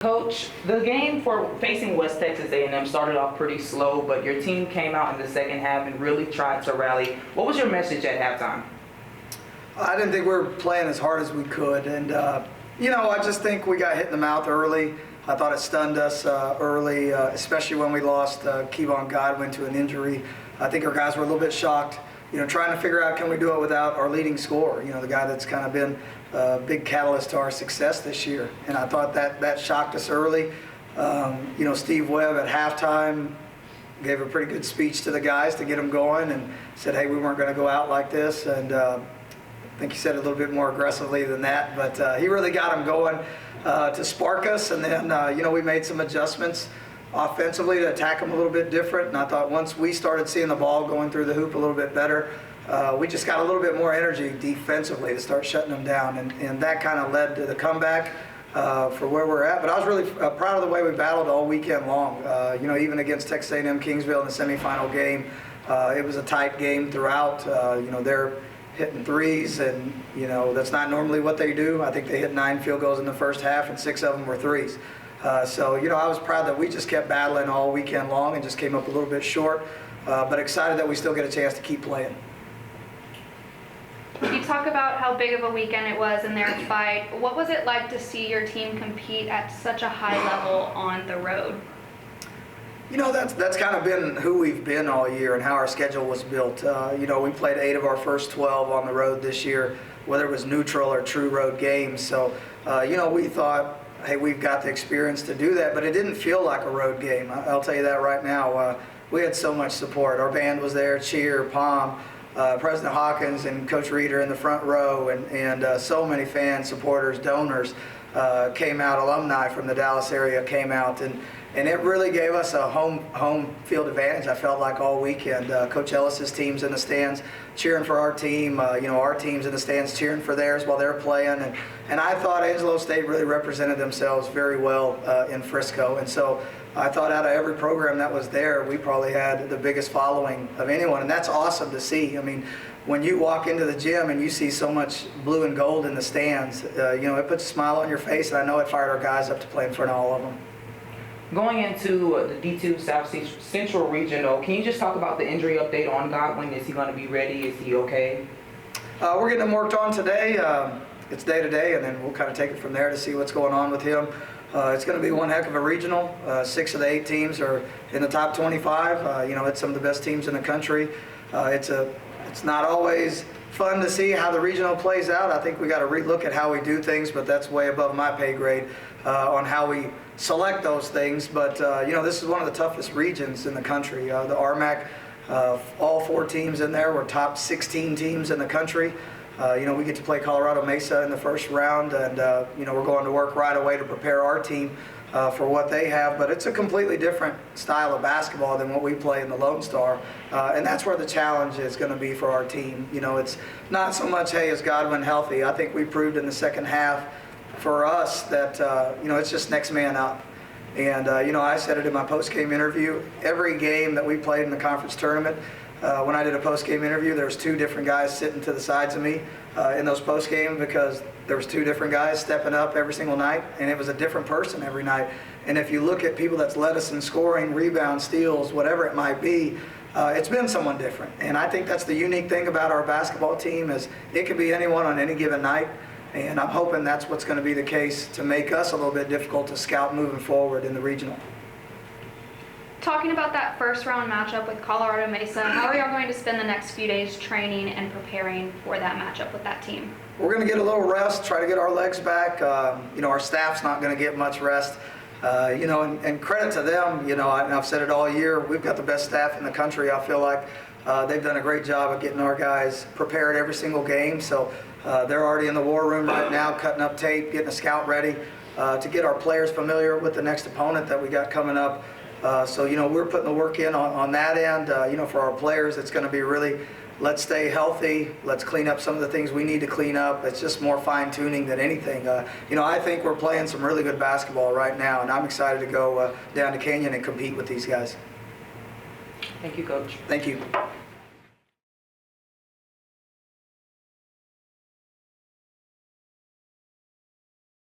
Coach, the game for facing West Texas A&M started off pretty slow, but your team came out in the second half and really tried to rally. What was your message at halftime? I didn't think we were playing as hard as we could, and I just think we got hit in the mouth early. I thought it stunned us early, especially when we lost Kevon Godwin to an injury. I think our guys were a little bit shocked, trying to figure out, can we do it without our leading scorer, the guy that's kind of been a big catalyst to our success this year. And I thought that shocked us early. Steve Webb at halftime gave a pretty good speech to the guys to get them going and said, hey, we weren't going to go out like this. And I think he said it a little bit more aggressively than that, but he really got them going to spark us. And then, we made some adjustments offensively to attack them a little bit different. And I thought once we started seeing the ball going through the hoop a little bit better, we just got a little bit more energy defensively to start shutting them down. And that kind of led to the comeback for where we're at. But I was really proud of the way we battled all weekend long. Even against Texas A&M Kingsville in the semifinal game, it was a tight game throughout. They're hitting threes, and that's not normally what they do. I think they hit 9 field goals in the first half, and 6 of them were threes. I was proud that we just kept battling all weekend long and just came up a little bit short, but excited that we still get a chance to keep playing. You talk about how big of a weekend it was in their fight. What was it like to see your team compete at such a high level on the road? That's kind of been who we've been all year and how our schedule was built. We played 8 of our first 12 on the road this year, whether it was neutral or true road games. So, we thought, hey, we've got the experience to do that, but it didn't feel like a road game. I'll tell you that right now. We had so much support. Our band was there, cheer, pom. President Hawkins and Coach Reeder in the front row, and so many fans, supporters, donors came out. Alumni from the Dallas area came out, and it really gave us a home field advantage. I felt like all weekend. Coach Ellis's team's in the stands cheering for our team. Our team's in the stands cheering for theirs while they're playing, and I thought Angelo State really represented themselves very well in Frisco, and so I thought out of every program that was there, we probably had the biggest following of anyone, and that's awesome to see. I mean, when you walk into the gym and you see so much blue and gold in the stands, it puts a smile on your face, and I know it fired our guys up to play in front of all of them. Going into the D2 South Central Regional, can you just talk about the injury update on Godwin? Is he going to be ready? Is he okay? We're getting him worked on today. It's day to day, and then we'll kind of take it from there to see what's going on with him. It's going to be one heck of a regional. 6 of the 8 teams are in the top 25. It's some of the best teams in the country. It's not always fun to see how the regional plays out. I think we got to relook at how we do things, but that's way above my pay grade on how we select those things. But this is one of the toughest regions in the country. The RMAC, all 4 teams in there were top 16 teams in the country. We get to play Colorado Mesa in the first round, and we're going to work right away to prepare our team for what they have. But it's a completely different style of basketball than what we play in the Lone Star, and that's where the challenge is going to be for our team. It's not so much, hey, is Godwin healthy? I think we proved in the second half for us that it's just next man up. And I said it in my post-game interview. Every game that we played in the conference tournament, when I did a post-game interview, there was 2 different guys sitting to the sides of me in those post-game, because there was 2 different guys stepping up every single night, and it was a different person every night. And if you look at people that's led us in scoring, rebounds, steals, whatever it might be, it's been someone different. And I think that's the unique thing about our basketball team, is it can be anyone on any given night. And I'm hoping that's what's going to be the case to make us a little bit difficult to scout moving forward in the regional. Talking about that first round matchup with Colorado Mesa, how are y'all going to spend the next few days training and preparing for that matchup with that team? We're going to get a little rest, try to get our legs back. Our staff's not going to get much rest. And credit to them, and I've said it all year, we've got the best staff in the country. I feel like they've done a great job of getting our guys prepared every single game. So they're already in the war room right now, cutting up tape, getting a scout ready to get our players familiar with the next opponent that we got coming up. So we're putting the work in on that end. For our players, it's going to be really, let's stay healthy, let's clean up some of the things we need to clean up. It's just more fine-tuning than anything. I think we're playing some really good basketball right now, and I'm excited to go down to Canyon and compete with these guys. Thank you, Coach. Thank you.